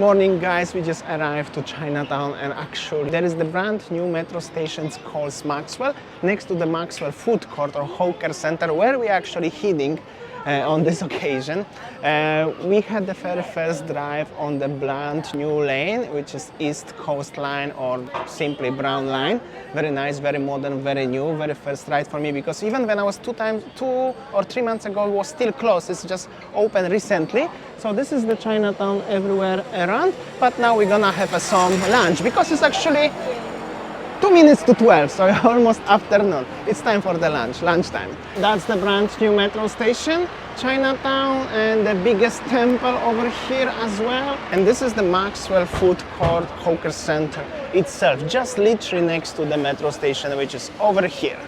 Morning guys, we just arrived to Chinatown and actually there is the brand new metro station called Maxwell next to the Maxwell food court or Hawker Centre where we actually heading on this occasion. We had the very first drive on the brand new lane, which is East Coast Line or simply Brown Line. Very nice, very modern, very new, very first ride for me because even when I was 2 or 3 months ago it was still closed. It's just opened recently. So this is the Chinatown everywhere around, but now we're gonna have some lunch because it's actually 2 minutes to 12, so almost afternoon. It's time for the lunchtime. That's the brand new metro station, Chinatown, and the biggest temple over here as well. And this is the Maxwell Food Court Hawker Centre itself, just literally next to the metro station, which is over here.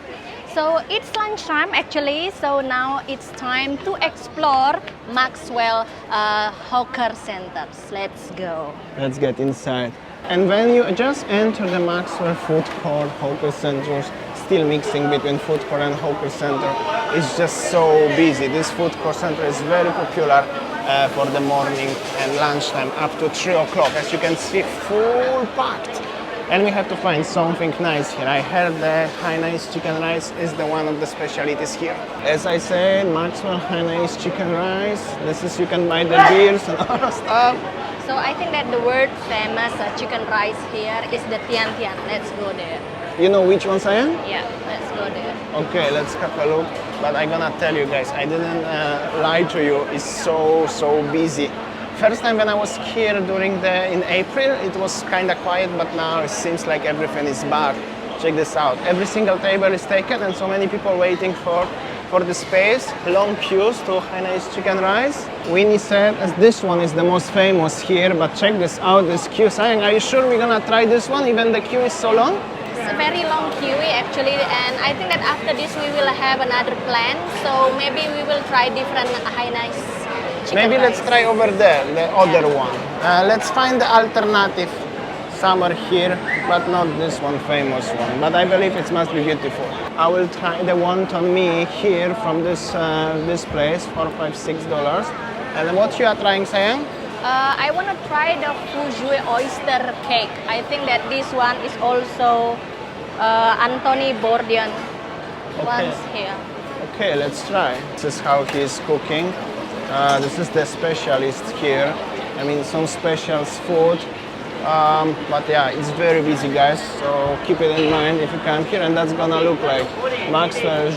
So it's lunchtime actually, so now it's time to explore Maxwell Hawker Centers. Let's go. Let's get inside. And when you just enter the Maxwell Food Court Hawker Centre, still mixing between food court and Hawker Centre, it's just so busy. This food court center is very popular for the morning and lunchtime up to 3 o'clock. As you can see, full packed. And we have to find something nice here. I heard the Hainanese chicken rice is one of the specialties here. As I said, Maxwell Hainanese chicken rice. This is, you can buy the beers and all that stuff. So I think that the word famous chicken rice here is the Tian Tian. Let's go there. You know which ones I am? Yeah, let's go there. Okay, let's have a look. But I'm gonna tell you guys, I didn't lie to you. It's so busy. First time when I was here in April, it was kind of quiet, but now it seems like everything is back. Check this out. Every single table is taken and so many people waiting for the space. Long queues to Hainanese chicken rice. Winnie said as this one is the most famous here, but check this out, this queue. Sayang, are you sure we're gonna try this one even the queue is so long? It's a very long queue actually, and I think that after this we will have another plan, so maybe we will try different Hainanese. Maybe let's try over there, the other one. Let's find the alternative somewhere here, but not this one famous one. But I believe it must be beautiful. I will try the wonton mee here from this place for $5-6. And what you are trying, Sayang? I want to try the fujue oyster cake. I think that this one is also Anthony Bourdain once here. Okay, let's try. This is how he is cooking. This is the specialist here. I mean, some specials food. But yeah, it's very busy, guys. So keep it in mind if you come here, and that's gonna look like Maxwell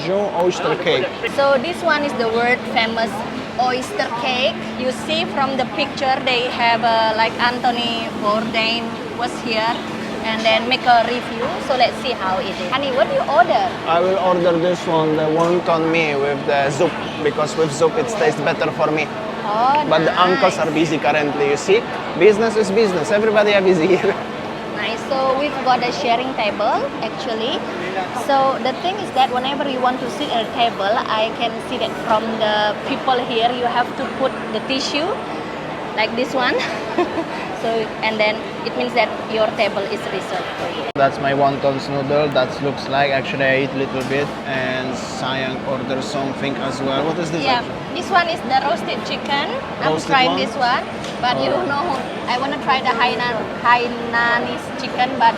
oyster cake. So this one is the world famous oyster cake. You see from the picture, they have like Anthony Bourdain was here and then make a review. So let's see how it is. Honey, what do you order? I will order this one, the wonton mee with the soup, because with soup it tastes better for me. Oh, but nice. The uncles are busy currently, you see? Business is business, everybody are busy here. Nice, so we've got a sharing table actually. So the thing is that whenever you want to sit at a table, I can see that from the people here, you have to put the tissue like this one. So, and then it means that your table is reserved for you. That's my wonton noodle, that looks like, actually I ate a little bit, and Sayang ordered something as well. What is this? Yeah, this one is the roasted chicken. I'm trying this one, but you know, I want to try the Hainanese chicken, but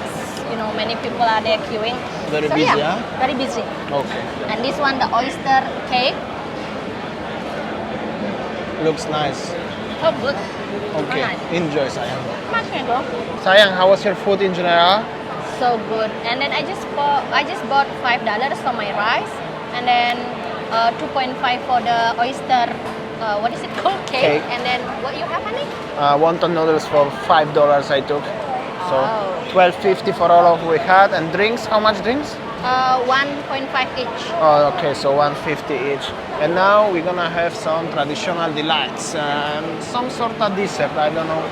you know, many people are there queuing. Very busy, yeah, very busy. Okay. And this one, the oyster cake. Looks nice. Oh, good. Okay, nice. Enjoy, Sayang. Much go. Sayang, how was your food in general? So good. And then I just bought $5 for my rice, and then 2.5 for the oyster. What is it called? Cake. And then what you have, honey? Wonton noodles for $5 I took. So $12.50 for all of we had. And drinks, how much drinks? 1.5 each. Oh, okay, so $1.50 each. And now we're gonna have some traditional delights, some sort of dessert. I don't know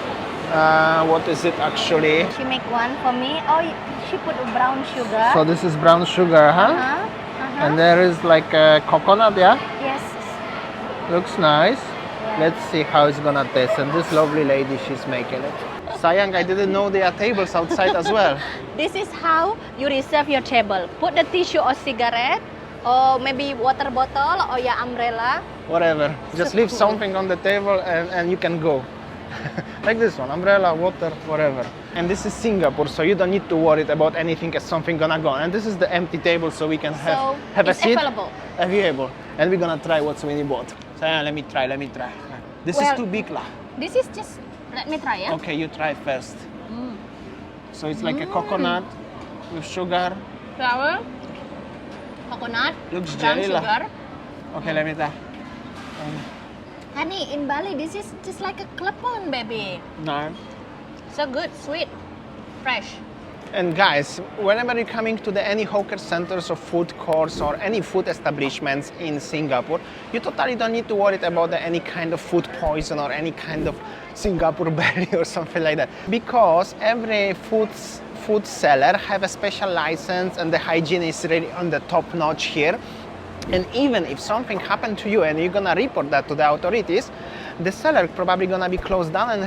what is it actually. She make one for me. Oh, she put brown sugar. So this is brown sugar, huh? And there is like coconut, yeah? Yes. Looks nice. Yeah. Let's see how it's gonna taste. And this lovely lady, she's making it. Sayang, I didn't know there are tables outside as well. This is how you reserve your table. Put the tissue or cigarette, or maybe water bottle or your umbrella. Whatever. Just leave something on the table and you can go. Like this one, umbrella, water, whatever. And this is Singapore, so you don't need to worry about anything as something gonna go. And this is the empty table, so we can have a seat. Available. Available. And we're gonna try what's Winnie bought. So yeah, let me try. This is too big, lah. This is just, let me try, yeah? Okay, you try first. So it's like a coconut with sugar. Flour, coconut, Looks brown jelly lah. sugar. Okay, let me try. Honey, in Bali, this is just like a klepon, baby. No. So good, sweet, fresh. And guys, whenever you're coming to any hawker centers or food courts or any food establishments in Singapore, you totally don't need to worry about any kind of food poison or any kind of Singapore berry or something like that. Because every food seller have a special license and the hygiene is really on the top notch here. And even if something happened to you and you're gonna report that to the authorities, the seller probably gonna be closed down and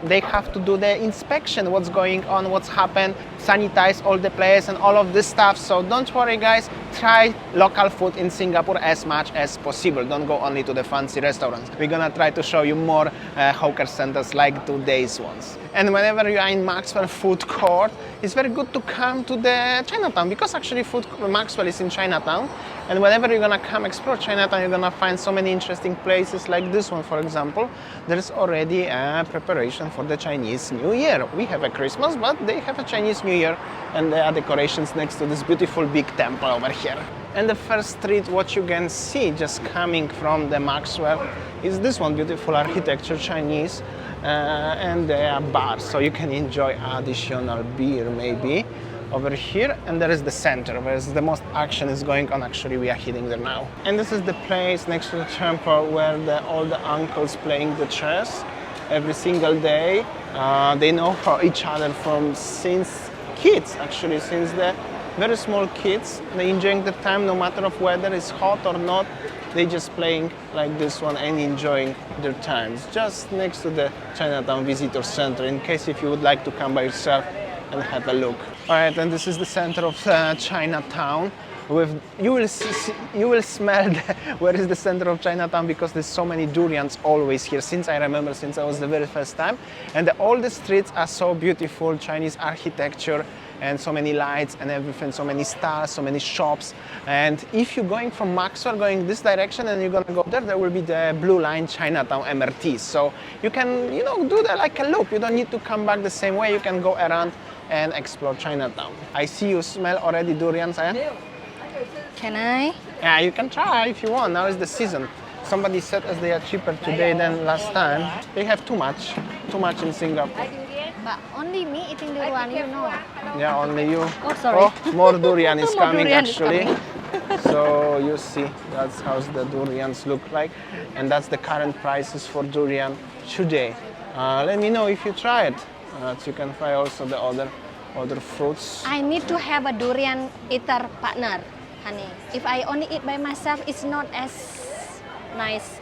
they have to do the inspection, what's going on, what's happened, sanitize all the place and all of this stuff. So don't worry guys, try local food in Singapore as much as possible. Don't go only to the fancy restaurants. We're gonna try to show you more hawker centers like today's ones. And whenever you are in Maxwell food court, it's very good to come to the Chinatown because actually Maxwell is in Chinatown. And whenever you're gonna come explore Chinatown, you're gonna find so many interesting places like this one, for example. There's already a preparation for the Chinese New Year. We have a Christmas, but they have a Chinese New Year, and there are decorations next to this beautiful big temple over here. And the first street, what you can see just coming from the Maxwell, is this one, beautiful architecture, Chinese, and there are bars, so you can enjoy additional beer maybe. Over here, and there is the center where the most action is going on. Actually, we are heading there now. And this is the place next to the temple where all the uncles playing the chess every single day. They know each other since kids, actually, since the very small kids. They enjoying the time no matter of whether it's hot or not. They just playing like this one and enjoying their times. Just next to the Chinatown Visitor Center, in case if you would like to come by yourself and have a look. All right, and this is the center of Chinatown. You will smell where is the center of Chinatown because there's so many durians always here. Since I remember, since I was the very first time, and all the streets are so beautiful, Chinese architecture, and so many lights and everything, so many stars, so many shops. And if you're going from Maxwell, going this direction, and you're gonna go there will be the blue line Chinatown MRT. So you can, do that like a loop. You don't need to come back the same way. You can go around and explore Chinatown. I see you smell already durians, eh? Can I? Yeah, you can try if you want. Now is the season. Somebody said as they are cheaper today than last time. They have too much in Singapore. But only me eating durian, Yeah, only you. Oh, sorry. Oh, more durian is More coming durian is actually. So you see, that's how the durians look like. And that's the current prices for durian today. Let me know if you try it. So you can try also the other fruits. I need to have a durian eater partner, honey. If I only eat by myself, it's not as nice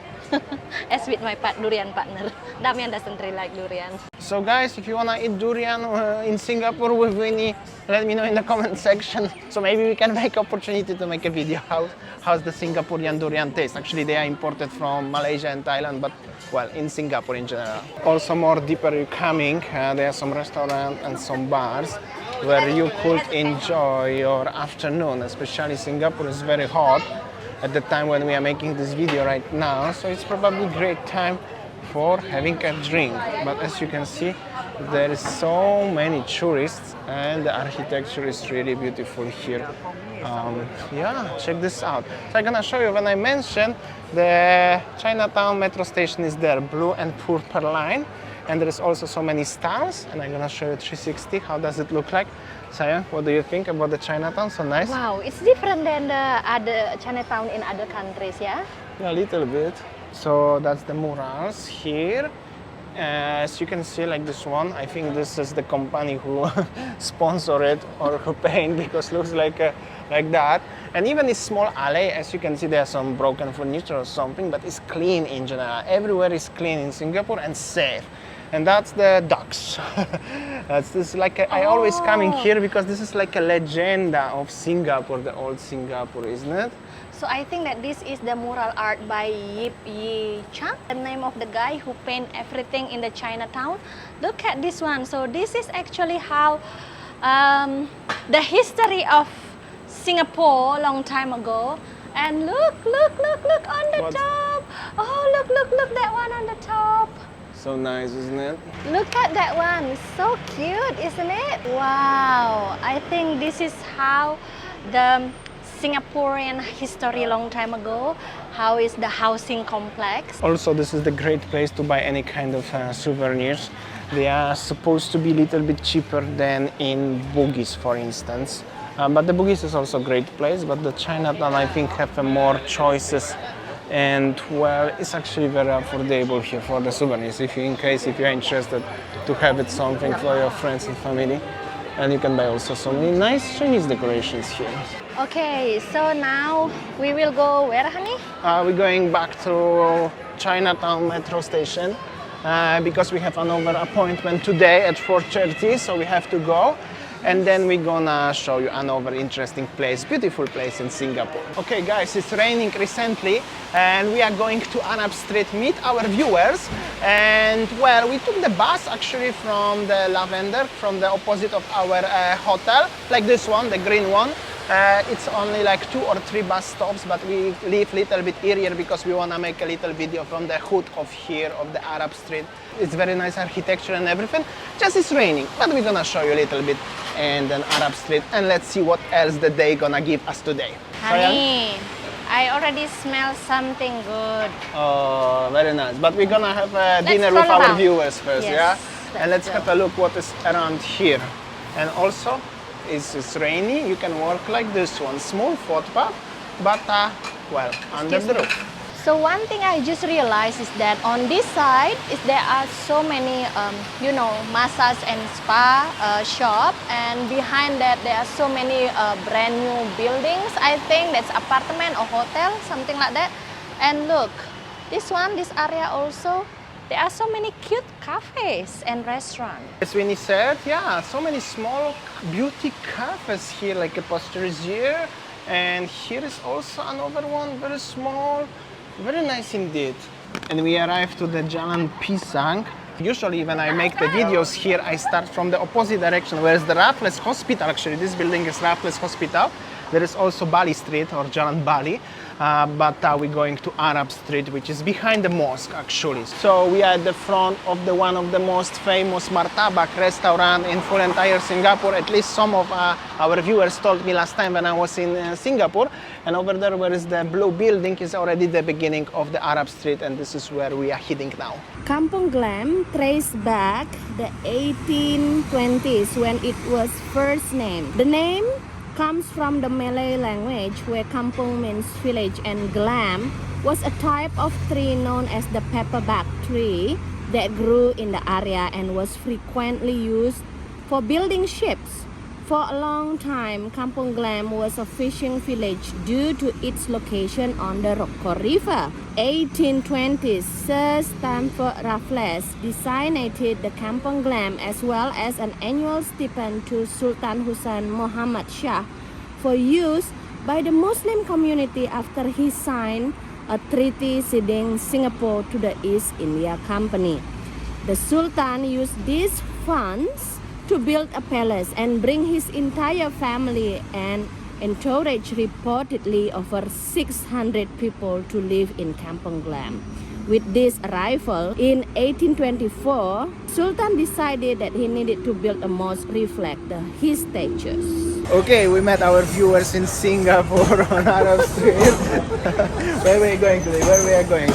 as with my durian partner. Damian doesn't really like durian. So guys, if you wanna eat durian in Singapore with Winnie, let me know in the comment section. So maybe we can make opportunity to make a video how's the Singaporean durian taste. Actually, they are imported from Malaysia and Thailand, but well, in Singapore in general. Also, more deeper you're coming, there are some restaurants and some bars where you could enjoy your afternoon. Especially Singapore is very hot at the time when we are making this video right now, so it's probably a great time for having a drink. But as you can see, there is so many tourists and the architecture is really beautiful here. Yeah, check this out. So I'm gonna show you, when I mentioned the Chinatown metro station is there, blue and purple line, and there is also so many stars, and I'm gonna show you 360. How does it look like? Sayang, what do you think about the Chinatown? So nice? Wow, it's different than the other Chinatown in other countries, yeah? Yeah, a little bit. So that's the murals here. As you can see, like this one, I think this is the company who sponsored it or who paint, because it looks like that. And even this small alley, as you can see, there's some broken furniture or something, but it's clean in general. Everywhere is clean in Singapore and safe. And that's the docks. That's this I always coming here because this is like a legenda of Singapore, the old Singapore, isn't it? So I think that this is the mural art by Yip Yi Chang, the name of the guy who paint everything in the Chinatown. Look at this one. So this is actually how the history of Singapore a long time ago. And look on the top. Oh, look, that one on the top. So nice, isn't it? Look at that one. So cute, isn't it? Wow. I think this is how the Singaporean history long time ago, how is the housing complex. Also, this is the great place to buy any kind of souvenirs. They are supposed to be a little bit cheaper than in Bugis, for instance. But the Bugis is also a great place, but the Chinatown, I think, have more choices. And well, it's actually very affordable here for the souvenirs, if you're interested to have it something for your friends and family. And you can buy also so many nice Chinese decorations here. Okay, so now we will go where, honey? We're going back to Chinatown metro station because we have another appointment today at 4:30, so we have to go. And then we're gonna show you another interesting place, beautiful place in Singapore. Okay guys, it's raining recently and we are going to Arab Street meet our viewers. And well, we took the bus actually from the Lavender, from the opposite of our hotel, like this one, the green one. It's only like 2 or 3 bus stops, but we leave a little bit earlier because we want to make a little video from the hood of here, of the Arab Street. It's very nice architecture and everything. Just it's raining, but we're gonna show you a little bit and then Arab Street, and let's see what else the day gonna give us today. Honey, I already smell something good. Oh, very nice. But we're gonna have a dinner with our viewers first, yes, yeah? And let's have a look what is around here. And also, it's rainy, you can walk like this one, small footpath, but well, under the roof. So one thing I just realized is that on this side there are so many, massage and spa shop, and behind that there are so many brand new buildings. I think that's apartment or hotel, something like that. And look, this area also, there are so many cute cafes and restaurants. As Winnie said, yeah, so many small beauty cafes here, like a Pasteurier. And here is also another one, very small, very nice indeed. And we arrived to the Jalan Pisang. Usually when I make the videos here, I start from the opposite direction, whereas the Raffles Hospital, actually this building is Raffles Hospital. There is also Bali Street or Jalan Bali, but we're going to Arab Street, which is behind the mosque actually. So we are at the front of one of the most famous martabak restaurant in full entire Singapore. At least some of our viewers told me last time when I was in Singapore. And over there where is the blue building is already the beginning of the Arab Street, and this is where we are heading now. Kampung Glam traced back the 1820s when it was first named. The name comes from the Malay language where kampung means village and glam was a type of tree known as the pepperback tree that grew in the area and was frequently used for building ships. For a long time, Kampung Glam was a fishing village due to its location on the Rokor River. 1820s, Sir Stamford Raffles designated the Kampung Glam as well as an annual stipend to Sultan Husain Muhammad Shah for use by the Muslim community after he signed a treaty ceding Singapore to the East India Company. The Sultan used these funds to build a palace and bring his entire family and encourage reportedly over 600 people to live in Kampung Glam. With this arrival in 1824, Sultan decided that he needed to build a mosque reflect his status. Okay, we met our viewers in Singapore on Arab Street. Where are we going today? Where we are going?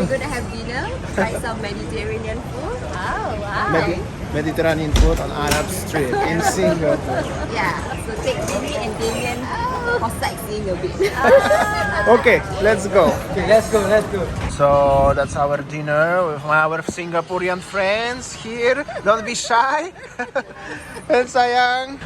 We're gonna have dinner, try some Mediterranean food. Oh, wow. Mediterranean food on Arab Street in Singapore. Yeah, so take Mimi and Damien for sightseeing a bit. Okay, let's go. Okay, let's go. So that's our dinner with our Singaporean friends here. Don't be shy. And sayang.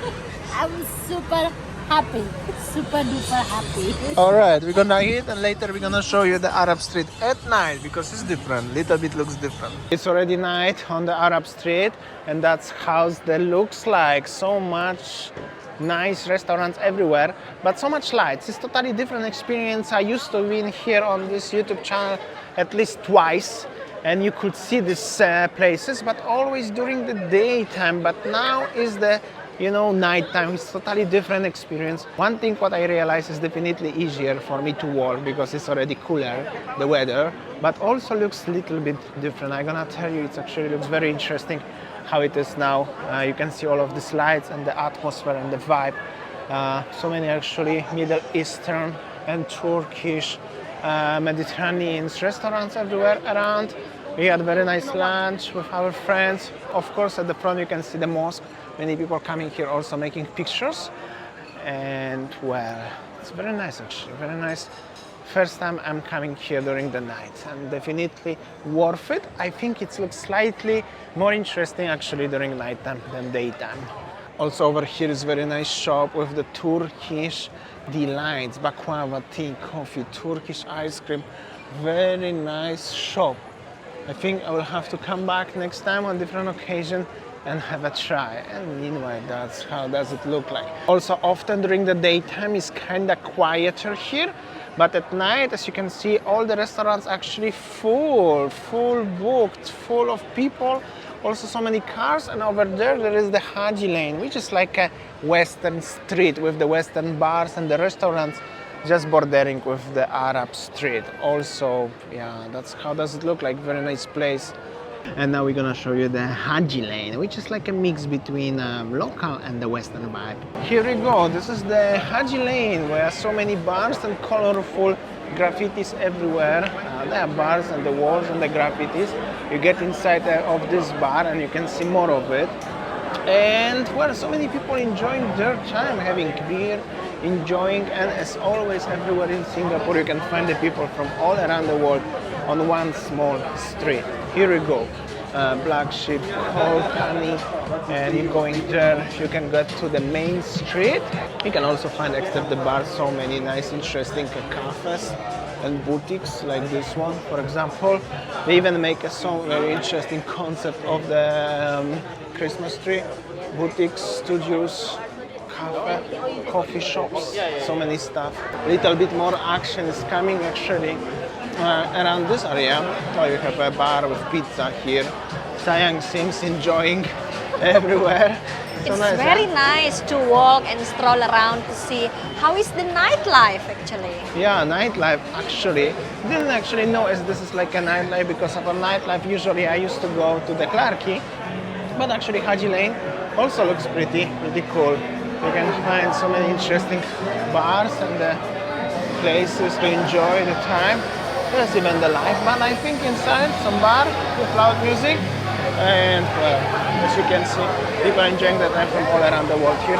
I'm super happy, super duper happy. Alright, we're gonna eat and later we're gonna show you the Arab Street at night because it's different, little bit looks different. It's already night on the Arab Street and that's how it looks like. So much nice restaurants everywhere, but so much lights. It's totally different experience. I used to be in here on this YouTube channel at least twice and you could see these places, but always during the daytime. But now is the nighttime. It's totally different experience. One thing what I realized is definitely easier for me to walk because it's already cooler, the weather, but also looks a little bit different. I'm gonna tell you, it actually looks very interesting how it is now. You can see all of these lights and the atmosphere and the vibe. So many actually Middle Eastern and Turkish, Mediterranean restaurants everywhere around. We had a very nice lunch with our friends. Of course, at the front you can see the mosque. Many people coming here also making pictures. And well, it's very nice actually, very nice. First time I'm coming here during the night and definitely worth it. I think it looks slightly more interesting actually during nighttime than daytime. Also over here is very nice shop with the Turkish delights, baklava, tea, coffee, Turkish ice cream. Very nice shop. I think I will have to come back next time on different occasion and have a try. And meanwhile, that's how does it look like. Also often during the daytime is kind of quieter here, but at night, as you can see, all the restaurants actually full booked, full of people. Also so many cars, and over there is the Haji Lane, which is like a western street with the western bars and the restaurants just bordering with the Arab Street. Also, yeah, that's how does it look like, very nice place. And now we're gonna show you the Haji Lane, which is like a mix between local and the western vibe. Here we go, this is the Haji Lane, where so many bars and colorful graffitis everywhere. There are bars and the walls and the graffitis. You get inside of this bar and you can see more of it. And well, so many people enjoying their time, having beer, enjoying, and as always everywhere in Singapore you can find the people from all around the world on one small street. Here we go, Black Sheep, Cold Honey, and you're going there, you can get to the main street. You can also find, except the bar, so many nice interesting cafes and boutiques like this one, for example. They even make a so very interesting concept of the Christmas tree. Boutiques, studios, cafe, coffee shops, so many stuff. Little bit more action is coming actually around this area. Oh, you have a bar with pizza here. Sayang seems enjoying everywhere. So It's nice, very huh? nice to walk and stroll around to see how is the nightlife actually. Yeah, nightlife actually. Didn't actually know as this is like a nightlife because of a nightlife. Usually I used to go to the Clarke, but actually Haji Lane also looks pretty cool. You can find so many interesting bars and places to enjoy the time. There's even the live band, I think, inside, some bar with loud music. And well, as you can see, people enjoying the time from all around the world here,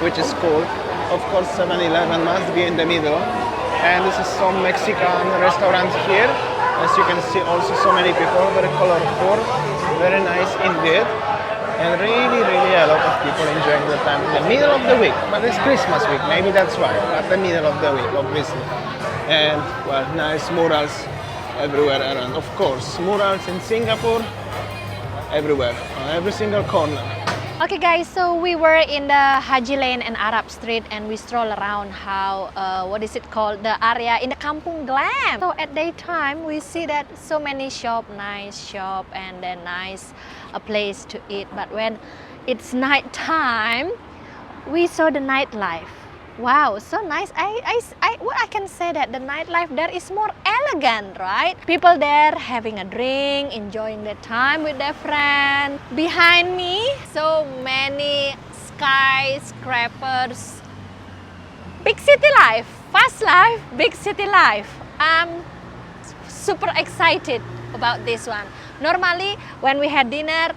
which is cool. Of course, 7-Eleven must be in the middle. And this is some Mexican restaurant here. As you can see, also so many people, very colorful, very nice indeed. And really a lot of people enjoying the time in the middle of the week. But it's Christmas week, maybe that's why, at the middle of the week, obviously. And well, nice murals everywhere around. Of course, murals in Singapore, everywhere, on every single corner. Okay guys, so we were in the Haji Lane and Arab Street and we stroll around how, what is it called, the area in the Kampung Glam. So at daytime we see that so many shop, nice shop and then nice a place to eat. But when it's night time, we saw the nightlife. Wow, so nice. I can say that the nightlife there is more elegant, right? People there having a drink, enjoying their time with their friends. Behind me, so many skyscrapers. Big city life, fast life, big city life. I'm super excited about this one. Normally, when we had dinner,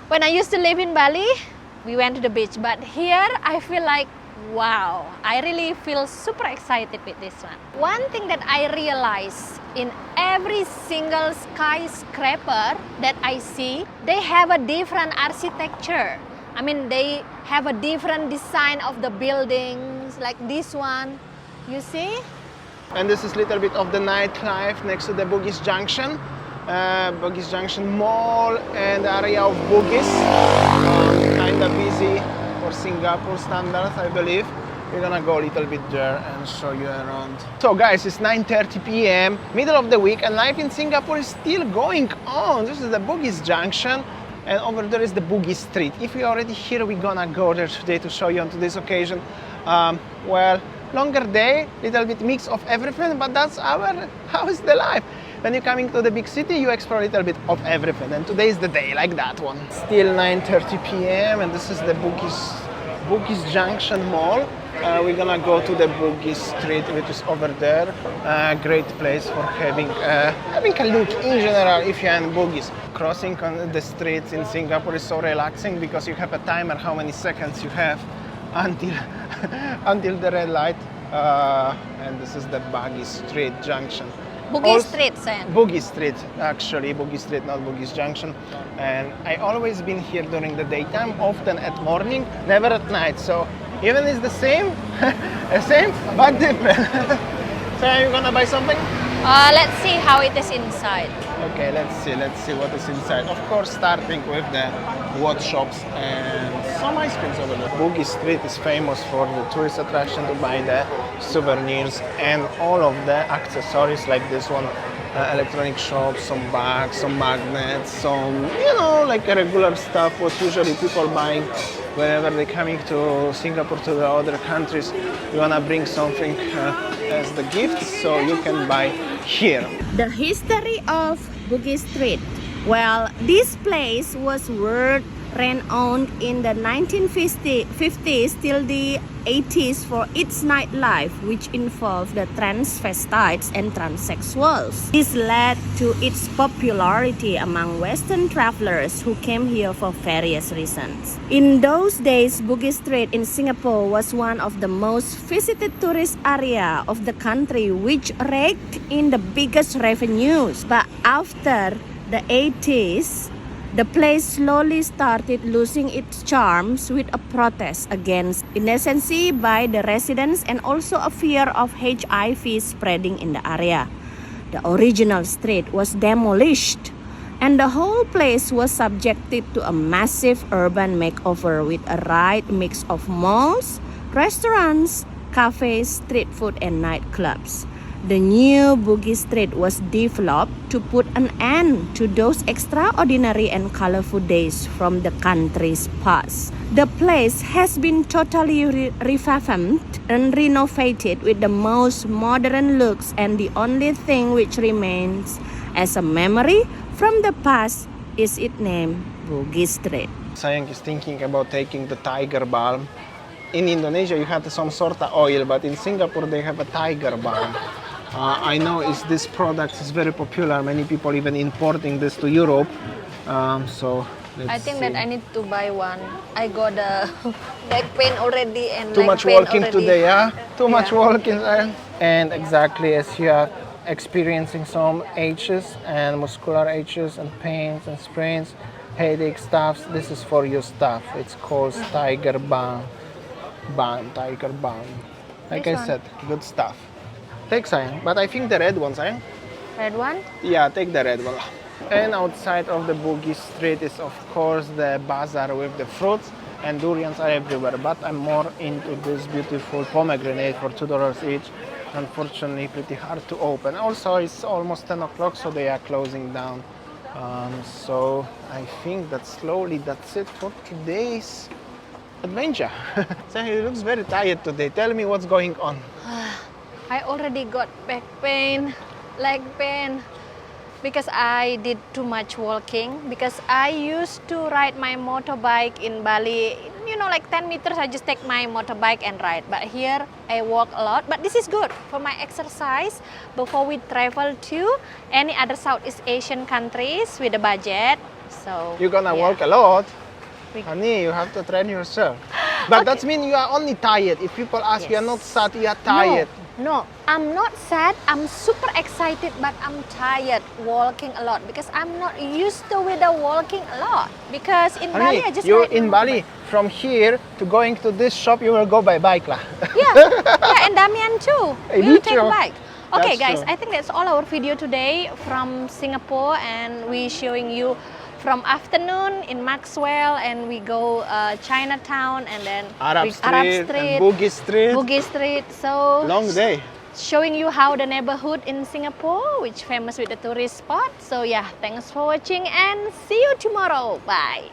when I used to live in Bali, we went to the beach. But here, I feel like, wow, I really feel super excited with this one. One thing that I realize in every single skyscraper that I see, they have a different architecture. I mean, they have a different design of the buildings, like this one. You see? And this is a little bit of the nightlife next to the Bugis Junction. Bugis Junction Mall and the area of Bugis. Kinda busy for Singapore standards, I believe. We're gonna go a little bit there and show you around. So guys, it's 9:30 p.m., middle of the week, and life in Singapore is still going on. This is the Bugis Junction, and over there is the Bugis Street. If you're already here, we're gonna go there today to show you on today's occasion. Well, longer day, little bit mix of everything, but that's how is the life. When you're coming to the big city, you explore a little bit of everything, and today is the day like that one. Still 9:30 p.m. and this is the Bugis Junction Mall. We're gonna go to the Bugis Street, which is over there. Great place for having a look in general if you're in Bugis. Crossing on the streets in Singapore is so relaxing because you have a timer how many seconds you have until the red light. And this is the Bugis Street Junction. Bugis Street, Sam. Bugis Street, actually, Bugis Street, not Bugis Junction. And I always been here during the daytime, often at morning, never at night. So even it's the same, but different. So are you gonna buy something? Let's see how it is inside. Okay, let's see what is inside. Of course, starting with the watch shops and some ice creams over there. Bugis Street is famous for the tourist attraction to buy the souvenirs and all of the accessories like this one. Electronic shops, some bags, some magnets, some, like regular stuff what usually people buying whenever they're coming to Singapore, to the other countries. You wanna bring something as the gift, so you can buy here. The history of Bugis Street. Well, this place was renowned in the 1950s till the 80s for its nightlife, which involved the transvestites and transsexuals. This led to its popularity among Western travelers who came here for various reasons. In those days, Bugis Street in Singapore was one of the most visited tourist area of the country, which raked in the biggest revenues. But after the 80s, the place slowly started losing its charms with a protest against indecency by the residents and also a fear of HIV spreading in the area. The original street was demolished and the whole place was subjected to a massive urban makeover with a right mix of malls, restaurants, cafes, street food and nightclubs. The new Bugis Street was developed to put an end to those extraordinary and colorful days from the country's past. The place has been totally revamped and renovated with the most modern looks, and the only thing which remains as a memory from the past is its name, Bugis Street. Sayang is thinking about taking the tiger balm. In Indonesia, you have some sort of oil, but in Singapore, they have a tiger balm. I know this product is very popular. Many people even importing this to Europe. So I think that I need to buy one. I got a back pain already and too leg much pain walking already. today, yeah? Too much walking. And exactly as you are experiencing some aches and muscular aches and pains and sprains, headache stuffs, this is for your stuff. It's called Tiger Balm. Tiger Balm. Like This I one? said, good stuff. Take sayang, but I think the red one, sayang. Red one? Yeah, take the red one. And outside of the Bugis Street is of course the bazaar with the fruits, and durians are everywhere. But I'm more into this beautiful pomegranate for $2 each. Unfortunately, pretty hard to open. Also, it's almost 10 o'clock, so they are closing down. So I think that slowly that's it for today's adventure. So he looks very tired today. Tell me what's going on. I already got back pain, leg pain, because I did too much walking. Because I used to ride my motorbike in Bali, like 10 meters, I just take my motorbike and ride. But here I walk a lot. But this is good for my exercise before we travel to any other Southeast Asian countries with a budget. So You're gonna walk a lot. Honey, you have to train yourself. But that means you are only tired. If people ask, you are not sad, you are tired. No, I'm not sad, I'm super excited, but I'm tired walking a lot because I'm not used to with the walking a lot. Because in Bali, I just you're ride in Bali. From here to going to this shop, you will go by bike lah. yeah, and Damian too. Hey, We'll me take too. a bike. Okay, That's guys, true. I think that's all our video today from Singapore, and we showing you from afternoon in Maxwell, and we go Chinatown, and then Arab Street, and Bugis Street. Bugis Street. So Long day. showing you how the neighborhood in Singapore, which famous with the tourist spot. So yeah, thanks for watching and see you tomorrow. Bye.